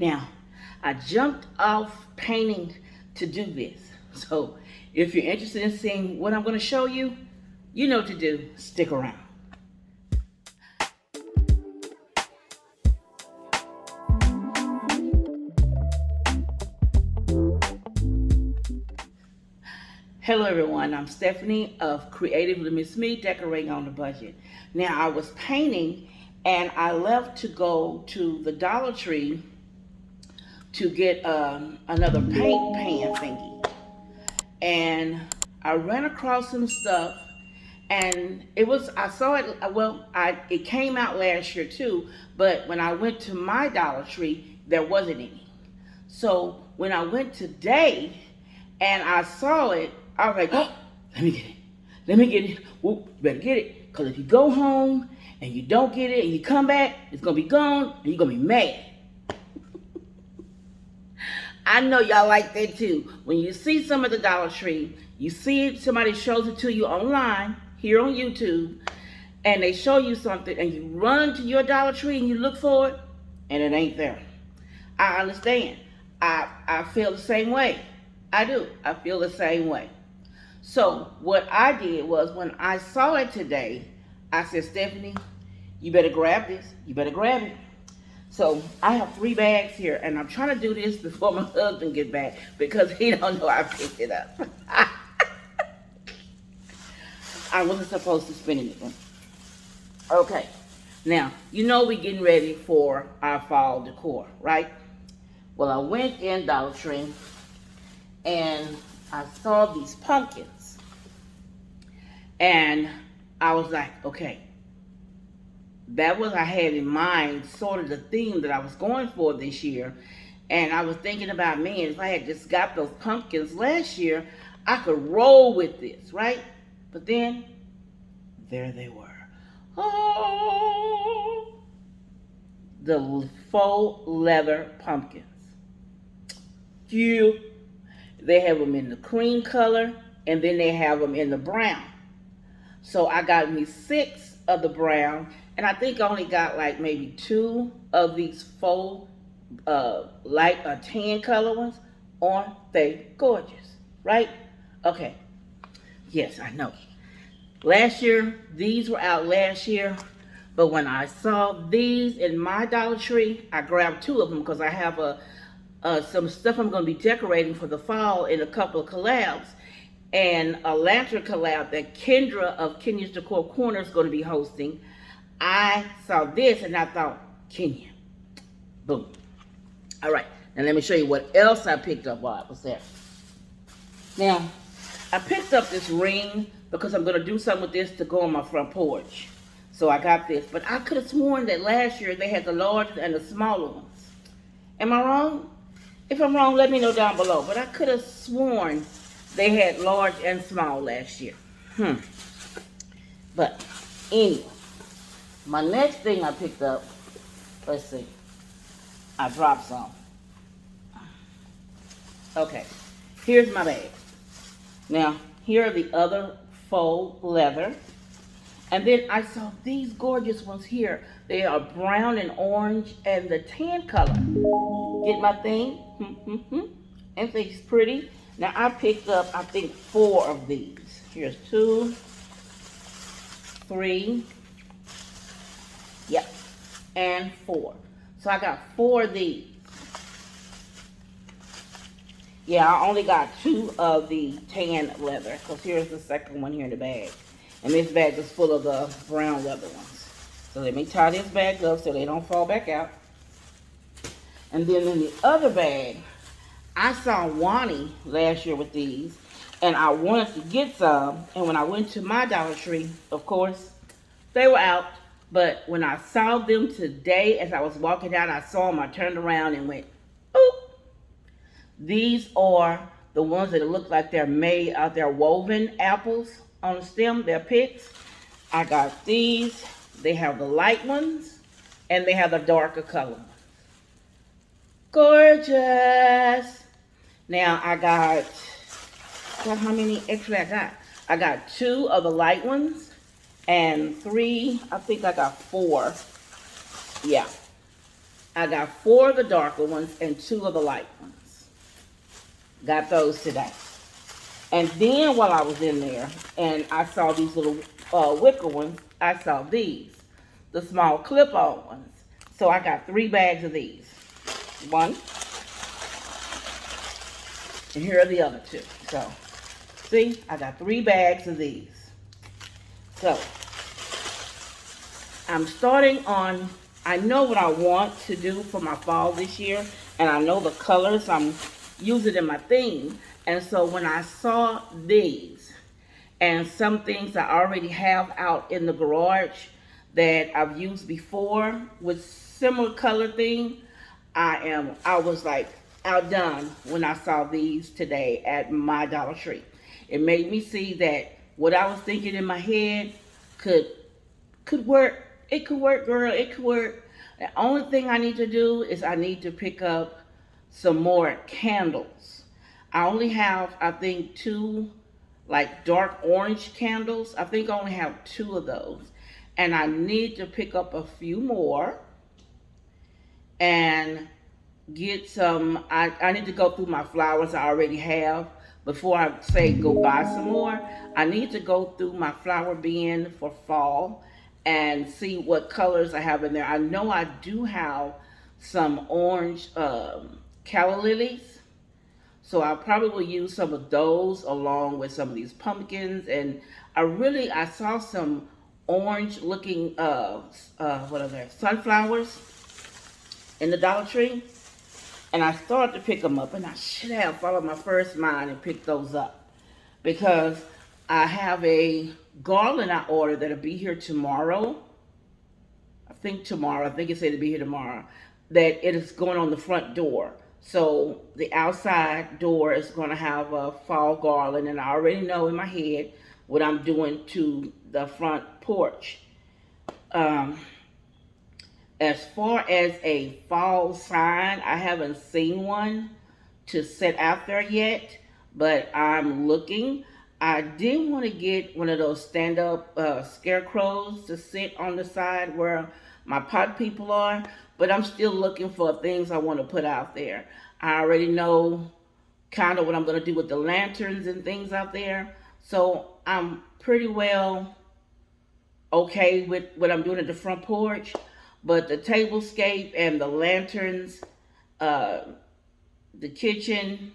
Now, I jumped off painting to do this. So if you're interested in seeing what I'm going to show you, you know what to do. Stick around. Hello everyone, I'm Stephanie of CreativelyMsMe, decorating on the budget. Now I was painting and I left to go to the Dollar Tree to get another paint pan thingy. And I ran across some stuff and I saw it, it came out last year too, but when I went to my Dollar Tree, there wasn't any. So when I went today and I saw it, I was like, oh, let me get it. Let me get it. Whoop, you better get it. Because if you go home and you don't get it and you come back, it's going to be gone and you're going to be mad. I know y'all like that too. When you see some at the Dollar Tree, you see it, somebody shows it to you online, here on YouTube, and they show you something and you run to your Dollar Tree and you look for it and it ain't there. I understand. I feel the same way. I do. I feel the same way. So what I did was when I saw it today, I said, Stephanie, you better grab this. You better grab it. So I have 3 bags here, and I'm trying to do this before my husband gets back because he don't know I picked it up. I wasn't supposed to spend anything. Okay. Now, you know we're getting ready for our fall decor, right? Well, I went in Dollar Tree, and I saw these pumpkins. And I was like, okay, that was I had in mind sort of the theme that I was going for this year. And I was thinking about, man, if I had just got those pumpkins last year, I could roll with this, right? But then, there they were. Oh, the faux leather pumpkins. Cute. They have them in the cream color, and then they have them in the brown. So I got me 6 of the brown, and I think I only got like maybe 2 of these faux light tan color ones. Aren't they gorgeous? Right? Okay. Yes, I know. Last year, these were out last year, but when I saw these in my Dollar Tree, I grabbed 2 of them because I have some stuff I'm going to be decorating for the fall in a couple of collabs. And a lantern collab that Kendra of Kenya's Decor Corner is going to be hosting. I saw this and I thought, Kenya. Boom. All right. Now let me show you what else I picked up while I was there. Now, I picked up this ring because I'm going to do something with this to go on my front porch. So I got this. But I could have sworn that last year they had the large and the smaller ones. Am I wrong? If I'm wrong, let me know down below. But I could have sworn they had large and small last year. But anyway, my next thing I picked up, let's see. I dropped some. Okay, here's my bag. Now, here are the other faux leather. And then I saw these gorgeous ones here. They are brown and orange and the tan color. Get my thing? And it's pretty. Now I picked up, I think, 4 of these. Here's 2, 3, yep, and 4. So I got 4 of these. Yeah, I only got 2 of the tan leather, because here's the second one here in the bag. And this bag is full of the brown leather ones. So let me tie this bag up so they don't fall back out. And then in the other bag, I saw Wani last year with these, and I wanted to get some. And when I went to my Dollar Tree, of course, they were out. But when I saw them today, as I was walking out, I saw them. I turned around and went, oop. These are the ones that look like they're made out. They're woven apples on the stem. They're picks. I got these. They have the light ones, and they have the darker color ones. Gorgeous. Now I got how many extra I got? I got 2 of the light ones and 3, I think I got 4. Yeah. I got 4 of the darker ones and 2 of the light ones. Got those today. And then while I was in there and I saw these little wicker ones, I saw these, the small clip-on ones. So I got 3 bags of these. One, and here are the other 2. So, see, I got 3 bags of these. So, I'm starting on, I know what I want to do for my fall this year, and I know the colors I'm using in my theme. And so when I saw these, and some things I already have out in the garage that I've used before with similar color theme, I was like outdone when I saw these today at my Dollar Tree. It made me see that what I was thinking in my head could work. It could work, girl. It could work. The only thing I need to do is I need to pick up some more candles. I only have, I think, 2 like dark orange candles. I think I only have 2 of those. And I need to pick up a few more and get some. I need to go through my flowers I already have before I say go buy some more. I need to go through my flower bin for fall and see what colors I have in there. I know I do have some orange calla lilies, so I probably will use some of those along with some of these pumpkins. And I saw some orange looking what are they, sunflowers in the Dollar Tree, and I started to pick them up, and I should have followed my first mind and picked those up because I have a garland I ordered that'll be here tomorrow. I think tomorrow. I think it said to be here tomorrow. That it is going on the front door. So the outside door is going to have a fall garland, and I already know in my head what I'm doing to the front porch. Um, as far as a fall sign, I haven't seen one to set out there yet, but I'm looking. I did want to get one of those stand-up scarecrows to sit on the side where my pot people are, but I'm still looking for things I want to put out there. I already know kind of what I'm going to do with the lanterns and things out there, so I'm pretty well okay with what I'm doing at the front porch, but the tablescape and the lanterns, uh, the kitchen,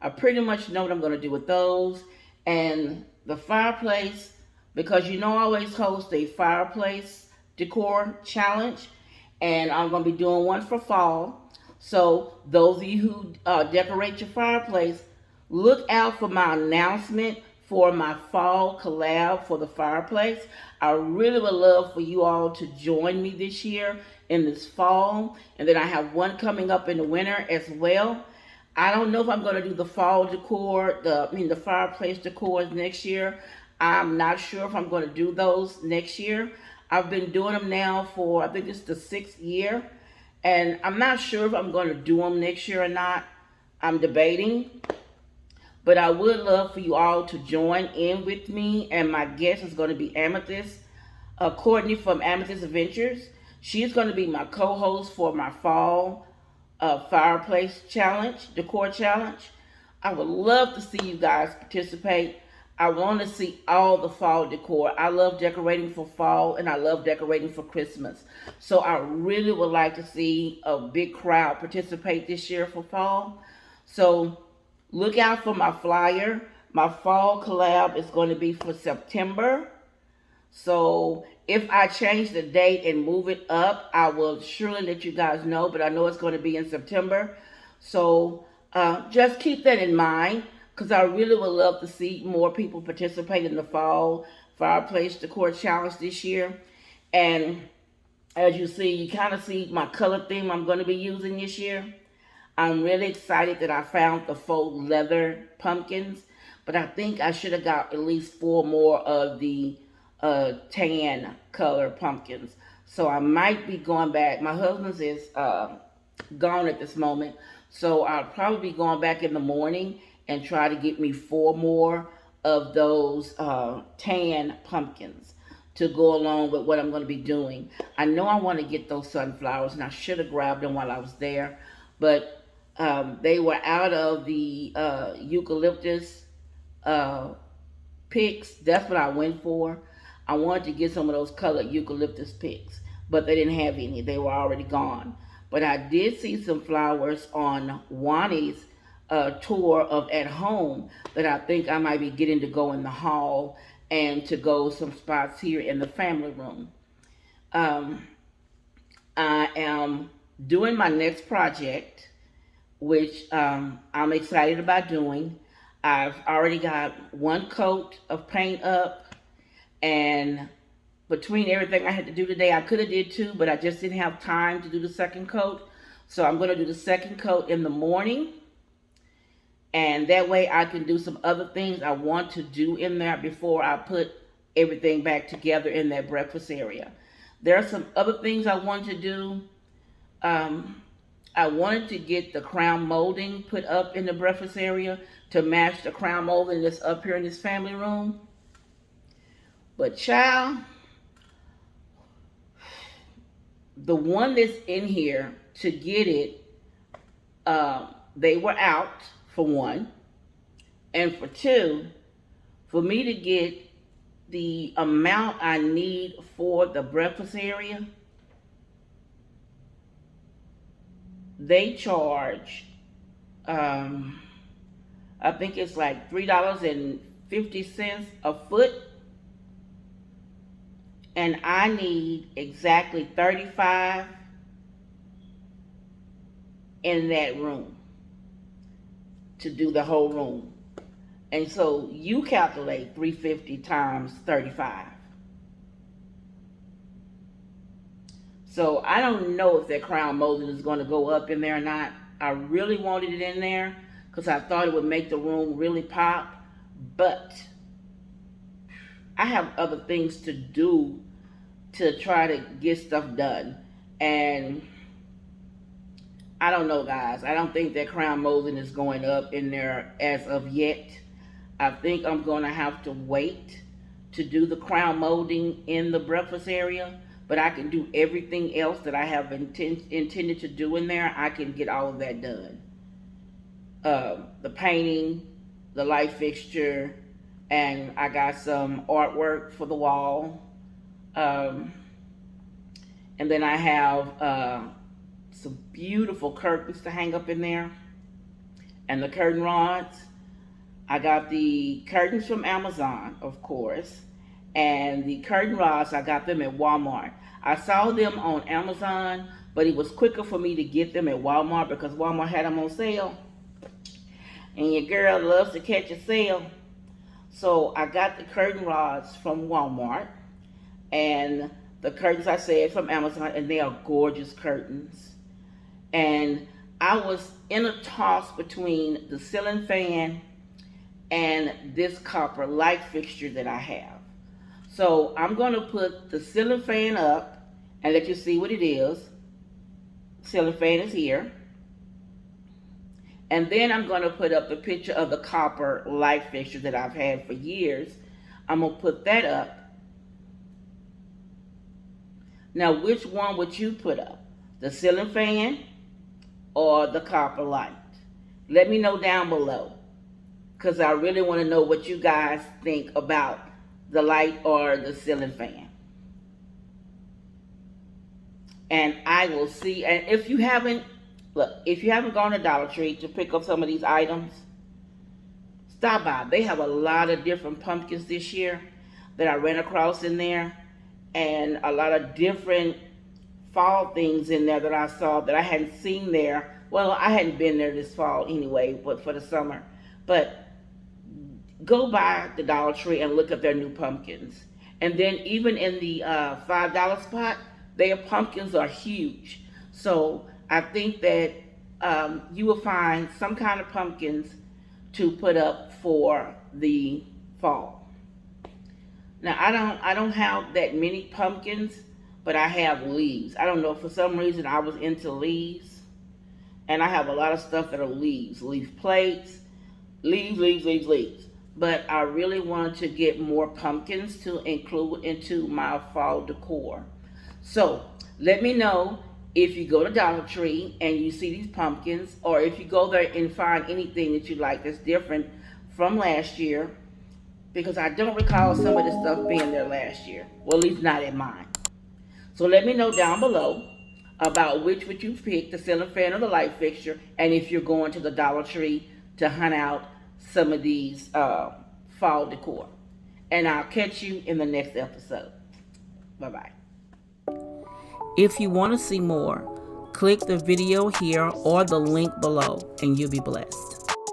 I pretty much know what I'm going to do with those. And the fireplace, because you know I always host a fireplace decor challenge, and I'm going to be doing one for fall. So those of you who decorate your fireplace, look out for my announcement for my fall collab for the fireplace. I really would love for you all to join me this year in this fall, and then I have one coming up in the winter as well. I don't know if I'm going to do the fall decor, the fireplace decors next year. I'm not sure if I'm going to do those next year. I've been doing them now for, I think it's the 6th year, and I'm not sure if I'm going to do them next year or not. I'm debating, but I would love for you all to join in with me, and my guest is going to be Amethyst, Courtney from Amethyst Adventures. She's going to be my co-host for my fall fireplace challenge, decor challenge. I would love to see you guys participate. I want to see all the fall decor. I love decorating for fall, and I love decorating for Christmas. So I really would like to see a big crowd participate this year for fall. So look out for my flyer. My fall collab is going to be for September. So if I change the date and move it up, I will surely let you guys know, but I know it's going to be in September. So just keep that in mind, because I really would love to see more people participate in the fall fireplace decor challenge this year. And as you see, you kind of see my color theme I'm going to be using this year. I'm really excited that I found the faux leather pumpkins, but I think I should have got at least 4 more of the tan color pumpkins. So I might be going back. My husband's is gone at this moment, so I'll probably be going back in the morning and try to get me 4 more of those tan pumpkins to go along with what I'm going to be doing. I know I want to get those sunflowers, and I should have grabbed them while I was there, but they were out of the eucalyptus uh, picks. That's what I went for. I wanted to get some of those colored eucalyptus picks, but they didn't have any. They were already gone. But I did see some flowers on Wani's tour of at home that I think I might be getting to go in the hall and to go some spots here in the family room. Um, I am doing my next project, which I'm excited about doing. I've already got one coat of paint up, and between everything I had to do today, I could have did two, but I just didn't have time to do the second coat. So I'm going to do the second coat in the morning, and that way I can do some other things I want to do in there before I put everything back together in that breakfast area. There are some other things I want to do. Um, I wanted to get the crown molding put up in the breakfast area to match the crown molding that's up here in this family room. But child, the one that's in here to get it, they were out for one, and for two, for me to get the amount I need for the breakfast area, they charge, I think it's like $3.50 a foot, and I need exactly 35 in that room to do the whole room. And so you calculate 350 times 35. So I don't know if that crown molding is going to go up in there or not. I really wanted it in there because I thought it would make the room really pop. But I have other things to do to try to get stuff done. And I don't know, guys. I don't think that crown molding is going up in there as of yet. I think I'm going to have to wait to do the crown molding in the breakfast area. But I can do everything else that I have intended to do in there. I can get all of that done. The painting, the light fixture, and I got some artwork for the wall. And then I have some beautiful curtains to hang up in there. And the curtain rods. I got the curtains from Amazon, of course. And the curtain rods, I got them at Walmart. I saw them on Amazon, but it was quicker for me to get them at Walmart because Walmart had them on sale. And your girl loves to catch a sale. So I got the curtain rods from Walmart. And the curtains, I said, from Amazon. And they are gorgeous curtains. And I was in a toss between the ceiling fan and this copper light fixture that I have. So I'm going to put the ceiling fan up and let you see what it is. Ceiling fan is here. And then I'm going to put up the picture of the copper light fixture that I've had for years. I'm going to put that up. Now, which one would you put up? The ceiling fan or the copper light? Let me know down below, because I really want to know what you guys think about the light or the ceiling fan. And I will see. And if you haven't, look, if you haven't gone to Dollar Tree to pick up some of these items, stop by. They have a lot of different pumpkins this year that I ran across in there, and a lot of different fall things in there that I saw that I hadn't seen there. Well, I hadn't been there this fall anyway, but for the summer. But go by the Dollar Tree and look at their new pumpkins. And then even in the $5 spot, their pumpkins are huge. So I think that you will find some kind of pumpkins to put up for the fall. Now I don't have that many pumpkins, but I have leaves. I don't know, for some reason I was into leaves, and I have a lot of stuff that are leaves. Leaf plates, leaves. but I really wanted to get more pumpkins to include into my fall decor. So let me know if you go to Dollar Tree and you see these pumpkins, or if you go there and find anything that you like that's different from last year, because I don't recall some of the stuff being there last year. Well, at least not in mine. So let me know down below about which would you pick, the ceiling fan or the light fixture, and if you're going to the Dollar Tree to hunt out some of these fall decor. And I'll catch you in the next episode. Bye bye. If you want to see more, click the video here or the link below, and you'll be blessed.